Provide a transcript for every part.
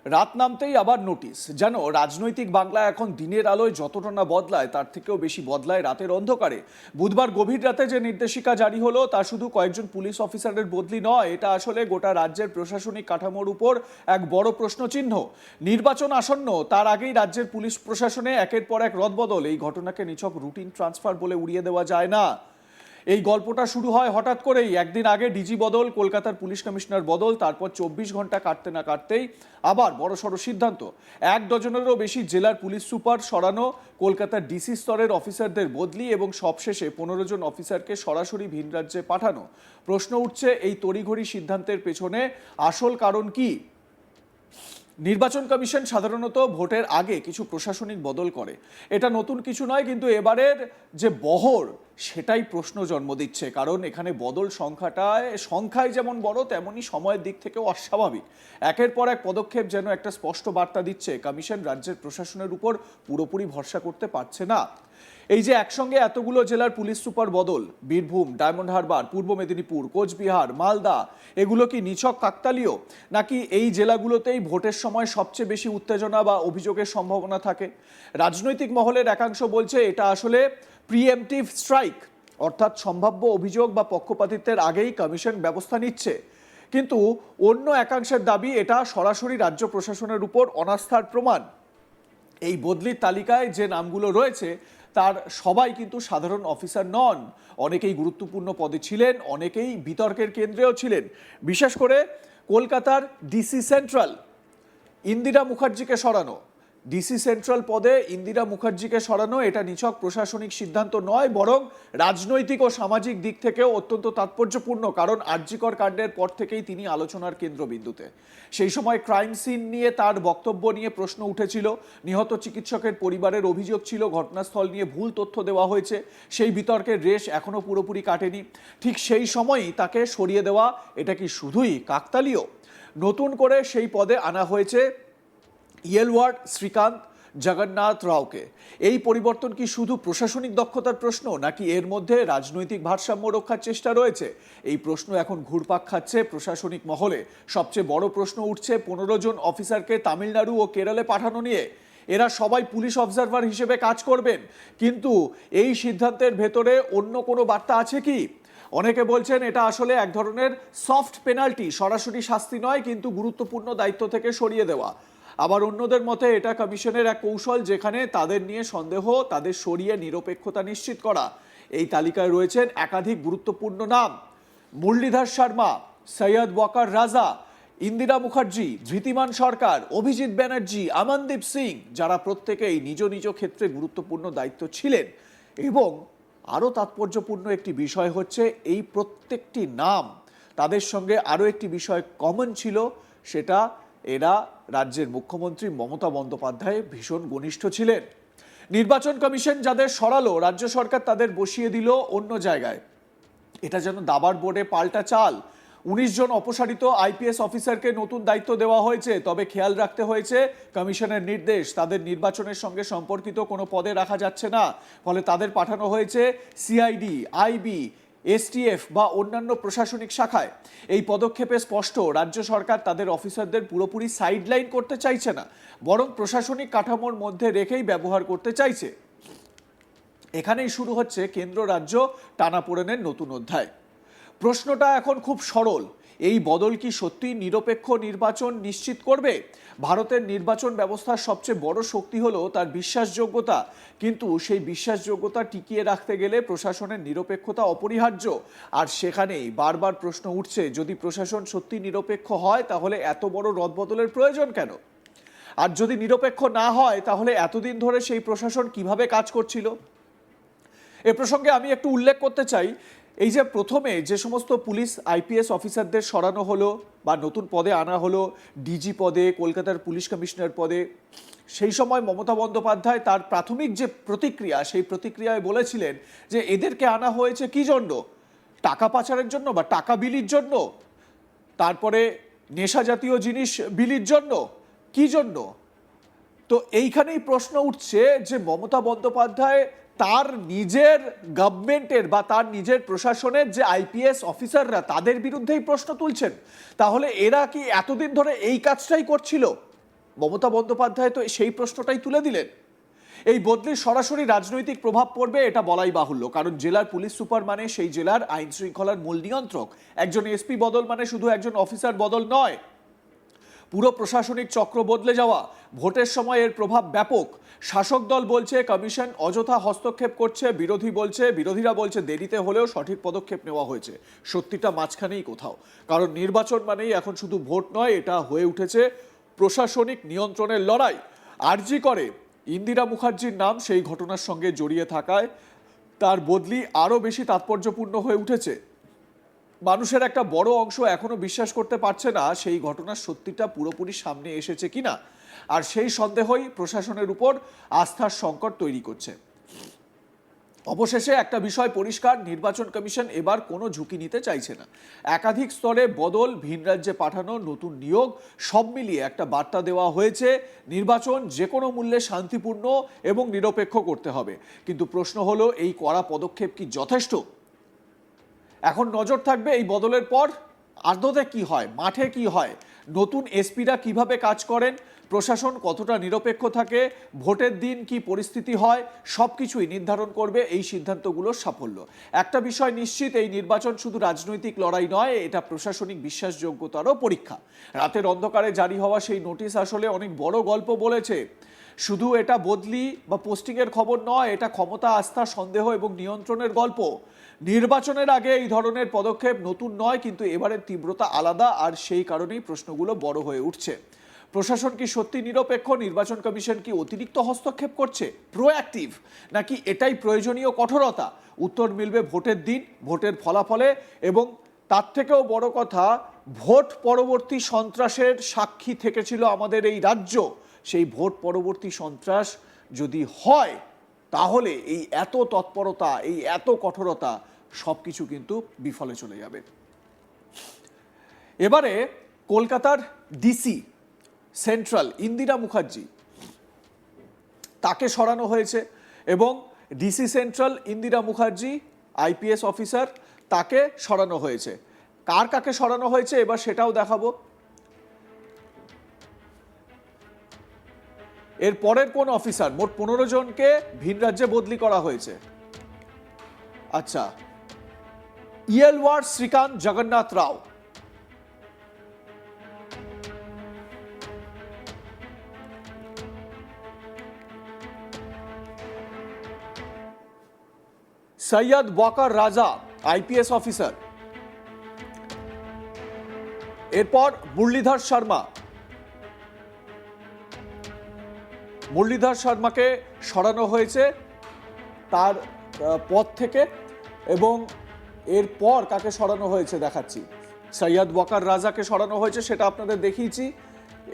রাত নামতেই আবার নোটিশ। যেন রাজনৈতিক বাংলা এখন দিনের আলোয় যতটা না বদলায় তার থেকেও বেশি বদলায় রাতের অন্ধকারে। বুধবার গভীর রাতে যে নির্দেশিকা জারি হলো তা শুধু কয়েকজন পুলিশ অফিসারের বদলি নয়, এটা আসলে গোটা রাজ্যের প্রশাসনিক কাঠামোর উপর এক বড় প্রশ্নচিহ্ন। নির্বাচন আসন্ন, তার আগেই রাজ্যের পুলিশ প্রশাসনে একের পর এক রদবদল। এই ঘটনাকে নিছক রুটিন ট্রান্সফার বলে উড়িয়ে দেওয়া যায় না। এই গল্পটা শুরু হয় হঠাৎ করেই। একদিন আগে ডিজি বদল, কলকাতার পুলিশ কমিশনার বদল, তারপর 24 ঘন্টা কাটতে না কাটতেই আবার বড়সড় সিদ্ধান্ত। 1 ডজনেরও বেশি জেলার পুলিশ সুপার সরানো, কলকাতার ডিসি স্তরের অফিসারদের বদলি এবং সবশেষে 15 জন অফিসারকে সরাসরি ভিন রাজ্যে পাঠানো। প্রশ্ন উঠছে, এই তড়িঘড়ি সিদ্ধান্তের পেছনে আসল কারণ কি? নির্বাচন কমিশন সাধারণত ভোটের আগে কিছু প্রশাসনিক বদল করে, এটা নতুন কিছু নয়, কিন্তু এবারের যে বহর সেটাই প্রশ্ন জন্ম দিচ্ছে। কারণ এখানে বদল সংখ্যায় যেমন বড়, তেমনই সময়ের দিক থেকেও অস্বাভাবিক। একের পর এক পদক্ষেপ যেন একটা স্পষ্ট বার্তা দিচ্ছে কমিশন রাজ্যের প্রশাসনের উপর পুরোপুরি ভরসা করতে পারছে না। এই যে একসঙ্গে এতগুলো জেলার পুলিশ সুপার বদল, বীরভূম, ডায়মন্ড হারবার, পূর্ব মেদিনীপুর, কোচবিহার, মালদা, এগুলো কি নিছক কাকতালীয়, নাকি এই জেলাগুলোতেই ভোটের সময় সবচেয়ে বেশি উত্তেজনা বা অভিযোগের সম্ভাবনা থাকে? রাজনৈতিক মহলের একাংশ বলছে এটা আসলে প্রিএমটিভ স্ট্রাইক, অর্থাৎ সম্ভাব্য অভিযোগ বা পক্ষপাতিত্বের আগেই কমিশন ব্যবস্থা নিচ্ছে। কিন্তু অন্য একাংশের দাবি এটা সরাসরি রাজ্য প্রশাসনের উপর অনাস্থার প্রমাণ। এই বদলির তালিকায় যে নামগুলো রয়েছে তার সবাই কিন্তু সাধারণ অফিসার নন। অনেকেই গুরুত্বপূর্ণ পদে ছিলেন, অনেকেই বিতর্কের কেন্দ্রেও ছিলেন। বিশেষ করে কলকাতার ডিসি সেন্ট্রাল ইন্দিরা মুখার্জিকে সরানো, ডিসি সেন্ট্রাল পদে ইন্দিরা মুখার্জিকে সরানো এটা নিছক প্রশাসনিক সিদ্ধান্ত নয়, বরং রাজনৈতিক ও সামাজিক দিক থেকেও অত্যন্ত তাৎপর্যপূর্ণ। কারণ আরজিকর কাণ্ডের পর থেকেই তিনি আলোচনার কেন্দ্রবিন্দুতে। সেই সময় ক্রাইম সিন নিয়ে তার বক্তব্য নিয়ে প্রশ্ন উঠেছিল, নিহত চিকিৎসকের পরিবারের অভিযোগ ছিল ঘটনাস্থল নিয়ে ভুল তথ্য দেওয়া হয়েছে। সেই বিতর্কের রেশ এখনো পুরোপুরি কাটেনি। ঠিক সেই সময়ই তাকে সরিয়ে দেওয়া, এটা কি শুধুই কাকতালীয়? নতুন করে সেই পদে আনা হয়েছে ইয়েলওয়ার্ড শ্রীকান্ত জগন্নাথ রাওকে। এই পরিবর্তন কি শুধু প্রশাসনিক দক্ষতার প্রশ্ন, নাকি এর মধ্যে রাজনৈতিক ভারসাম্য রক্ষার চেষ্টা রয়েছে? এই প্রশ্ন এখন ঘুরপাক খাচ্ছে প্রশাসনিক মহলে। সবচেয়ে বড় প্রশ্ন উঠছে 15 জন অফিসারকে তামিলনাড়ু ও কেরলে পাঠানো নিয়ে। এরা সবাই পুলিশ অবজারভার হিসেবে কাজ করবেন, কিন্তু এই সিদ্ধান্তের ভেতরে অন্য কোনো বার্তা আছে কি? অনেকে বলছেন এটা আসলে এক ধরনের সফট পেনাল্টি, সরাসরি শাস্তি নয়, কিন্তু গুরুত্বপূর্ণ দায়িত্ব থেকে সরিয়ে দেওয়া। আবার অন্যদের মতে এটা কমিশনের এক কৌশল, যেখানে তাদের নিয়ে সন্দেহ তাদের সরিয়ে নিরপেক্ষতা নিশ্চিত করা। এই তালিকায় রয়েছেন একাধিক গুরুত্বপূর্ণ নাম: মুরলীধর শর্মা, সৈয়দ ওয়াকার রাজা, ইন্দিরা মুখার্জি, ধৃতিমান সরকার, অভিজিৎ ব্যানার্জি, আমনদীপ সিং, যারা প্রত্যেকেই নিজ নিজ ক্ষেত্রে গুরুত্বপূর্ণ দায়িত্ব ছিলেন। এবং আরও তাৎপর্যপূর্ণ একটি বিষয় হচ্ছে, এই প্রত্যেকটি নাম, তাদের সঙ্গে আরও একটি বিষয় কমন ছিল, সেটা এরা রাজ্যের মুখ্যমন্ত্রী মমতা বন্দ্যোপাধ্যায় ভীষণ ঘনিষ্ঠ ছিলেন। নির্বাচন কমিশন যাদের সরালো, রাজ্য সরকার তাদের বসিয়ে দিল অন্য জায়গায়। এটা যেন দাবার বোর্ডে পাল্টা চাল। 19 জন অপসারিত আইপিএস অফিসারকে নতুন দায়িত্ব দেওয়া হয়েছে, তবে খেয়াল রাখতে হয়েছে কমিশনের নির্দেশ, তাদের নির্বাচনের সঙ্গে সম্পর্কিত কোনো পদে রাখা যাচ্ছে না। ফলে তাদের পাঠানো হয়েছে সিআইডি, আইবি, এসটিএফ বা অন্যান্য প্রশাসনিক শাখায়। এই পদক্ষেপে স্পষ্ট, রাজ্য সরকার তাদের অফিসারদের পুরোপুরি সাইডলাইন করতে চাইছে না, বরং প্রশাসনিক কাঠামোর মধ্যে রেখেই ব্যবহার করতে চাইছে। এখানেই শুরু হচ্ছে কেন্দ্র রাজ্য টানাপোড়েনের নতুন অধ্যায়। প্রশ্নটা এখন খুব সরল, এই বদল কি সত্যি নিরপেক্ষ নির্বাচন নিশ্চিত করবে? ভারতের নির্বাচন ব্যবস্থার সবচেয়ে বড় শক্তি হলো তার বিশ্বাসযোগ্যতা, কিন্তু সেই বিশ্বাসযোগ্যতা টিকিয়ে রাখতে গেলে প্রশাসনের নিরপেক্ষতা অপরিহার্য। আর সেখানেই বারবার প্রশ্ন উঠছে, যদি প্রশাসন সত্যি নিরপেক্ষ হয় তাহলে এত বড় রদবদলের প্রয়োজন কেন? আর যদি নিরপেক্ষ না হয় তাহলে এতদিন ধরে সেই প্রশাসন কিভাবে কাজ করছিল? এ প্রসঙ্গে আমি একটু উল্লেখ করতে চাই, এই যে প্রথমে যে সমস্ত পুলিশ আইপিএস অফিসারদের সরানো হলো বা নতুন পদে আনা হলো, ডিজি পদে, কলকাতার পুলিশ কমিশনার পদে, সেই সময় মমতা বন্দ্যোপাধ্যায় তার প্রাথমিক যে প্রতিক্রিয়া, সেই প্রতিক্রিয়ায় বলেছিলেন যে এদেরকে আনা হয়েছে কি জন্য? টাকা পাচারের জন্য বা টাকা বিলির জন্য? তারপরে নেশা জাতীয় জিনিস বিলির জন্য? কি জন্য? তো এইখানেই প্রশ্ন উঠছে যে মমতা বন্দ্যোপাধ্যায় তার নিজের গভর্নমেন্টের বা তার নিজের প্রশাসনের যে আইপিএস অফিসাররা, তাদের বিরুদ্ধেই প্রশ্ন তুলছেন। তাহলে এরা কি এতদিন ধরে এই কাজটাই করছিল? মমতা বন্দ্যোপাধ্যায় তো সেই প্রশ্নটাই তুলে দিলেন। এই বদলির সরাসরি রাজনৈতিক প্রভাব পড়বে এটা বলাই বাহুল্য, কারণ জেলার পুলিশ সুপার মানে সেই জেলার আইন শৃঙ্খলার মূল নিয়ন্ত্রক। একজন এসপি বদল মানে শুধু একজন অফিসার বদল নয়, পুরো প্রশাসনিক চক্র বদলে যাওয়া। ভোটের সময় এর প্রভাব ব্যাপক। শাসক দল বলছে কমিশন অযথা হস্তক্ষেপ করছে, বিরোধীরা বলছে দেরিতে হলেও সঠিক পদক্ষেপ নেওয়া হয়েছে। সত্যিটা মাঝখানেই কোথাও, কারণ নির্বাচন মানেই এখন শুধু ভোট নয়, এটা হয়ে উঠেছে প্রশাসনিক নিয়ন্ত্রণের লড়াই। আরজি করে ইন্দিরা মুখার্জির নাম সেই ঘটনার সঙ্গে জড়িয়ে থাকায় তার বদলি আরও বেশি তাৎপর্যপূর্ণ হয়ে উঠেছে। মানুষের একটা বড় অংশ এখনো বিশ্বাস করতে পারছে না সেই ঘটনার সত্যিটা পুরোপুরি সামনে এসেছে কিনা, আর সেই সন্দেহই প্রশাসনের উপর আস্থার সংকট তৈরি করছে। অবশেষে একটা বিষয় পরিষ্কার, নির্বাচন কমিশন এবার কোনো ঝুঁকি নিতে চাইছে না। একাধিক স্তরে বদল, ভিন রাজ্যে পাঠানো, নতুন নিয়োগ, সব মিলিয়ে একটা বার্তা দেওয়া হয়েছে নির্বাচন যে কোনো মূল্যে শান্তিপূর্ণ এবং নিরপেক্ষ করতে হবে। কিন্তু প্রশ্ন হলো, এই কড়া পদক্ষেপ কি যথেষ্ট? এখন নজর থাকবে এই বদলের পর আদতে কি হয়, মাঠে কি হয়, নতুন এসপিরা কিভাবে কাজ করেন, প্রশাসন কতটা নিরপেক্ষ থাকে, ভোটের দিন কি পরিস্থিতি হয়, সবকিছুই নির্ধারণ করবে এই সিদ্ধান্তগুলোর সাফল্য। একটা বিষয় নিশ্চিত, এই নির্বাচন শুধু রাজনৈতিক লড়াই নয়, এটা প্রশাসনিক বিশ্বাসযোগ্যতারও পরীক্ষা। রাতের অন্ধকারে জারি হওয়া সেই নোটিশ আসলে অনেক বড় গল্প বলেছে। শুধু এটা বদলি বা পোস্টিংয়ের খবর নয়, এটা ক্ষমতা, আস্থা, সন্দেহ এবং নিয়ন্ত্রণের গল্প। নির্বাচনের আগে এই ধরনের পদক্ষেপ নতুন নয়, কিন্তু এবারের তীব্রতা আলাদা, আর সেই কারণেই প্রশ্নগুলো বড় হয়ে উঠছে। প্রশাসন কি সত্যি নিরপেক্ষ? নির্বাচন কমিশন কি অতিরিক্ত হস্তক্ষেপ করছে, প্রোঅ্যাক্টিভ, নাকি এটাই প্রয়োজনীয় কঠোরতা? উত্তর মিলবে ভোটের দিন, ভোটের ফলাফলে, এবং তার থেকেও বড় কথা, ভোট পরবর্তী সন্ত্রাসের সাক্ষী থেকেছিল আমাদের এই রাজ্য। সেই ভোট পরবর্তী সন্ত্রাস যদি হয়, তাহলে এই এত তৎপরতা, এই এত কঠোরতা সবকিছু কিন্তু বিফলে চলে যাবে। এবারে কলকাতার ডিসি সেন্ট্রাল ইন্দিরা মুখার্জি, তাকে সরানো হয়েছে, এবং DC central Indira Mukherjee IPS officer, তাকে সরানো হয়েছে। কাকে সরানো হয়েছে এবার সেটাও দেখাবো। এর পরের কোন অফিসার? মোট 15 জনকে ভিন রাজ্যে বদলি করা হয়েছে। আচ্ছা, ইয়েলওয়ার শ্রীকান্ত জগন্নাথ রাও, সৈয়দ ওয়াকার রাজা আইপিএস অফিসার, এরপর মুরলীধর শর্মাকে সরানো হয়েছে তার পদ থেকে, এবং এরপর কাকে সরানো হয়েছে দেখাচ্ছি। সৈয়দ ওয়াকার রাজাকে সরানো হয়েছে, সেটা আপনাদের দেখিয়েছি।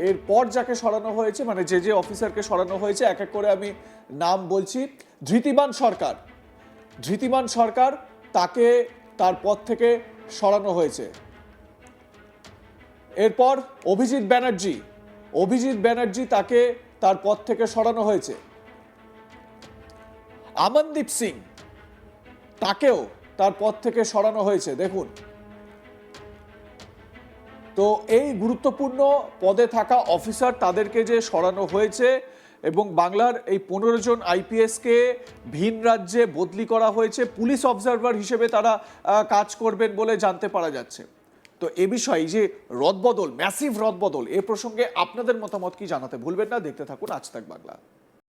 এরপর যাকে সরানো হয়েছে, মানে যে অফিসারকে সরানো হয়েছে, এক এক করে আমি নাম বলছি। ধৃতিমান সরকার, তাকে তার পদ থেকে সরানো হয়েছে। এরপর অভিজিৎ ব্যানার্জি, তাকে তার পদ থেকে সরানো হয়েছে। আমনদীপ সিং, তাকেও তার পদ থেকে সরানো হয়েছে। দেখুন তো, এই গুরুত্বপূর্ণ পদে থাকা অফিসার, তাদেরকে যে সরানো হয়েছে, এবং বাংলার এই 15 জন আইপিএসকে ভিন রাজ্যে বদলি করা হয়েছে, পুলিশ অবজারভার হিসেবে তারা কাজ করবেন বলে জানতে পারা যাচ্ছে। তো এ বিষয়ে যে রদবদল, ম্যাসিভ রদবদল, এ প্রসঙ্গে আপনাদের মতামত কি জানাতে ভুলবেন না। দেখতে থাকুন আজ তাক বাংলা।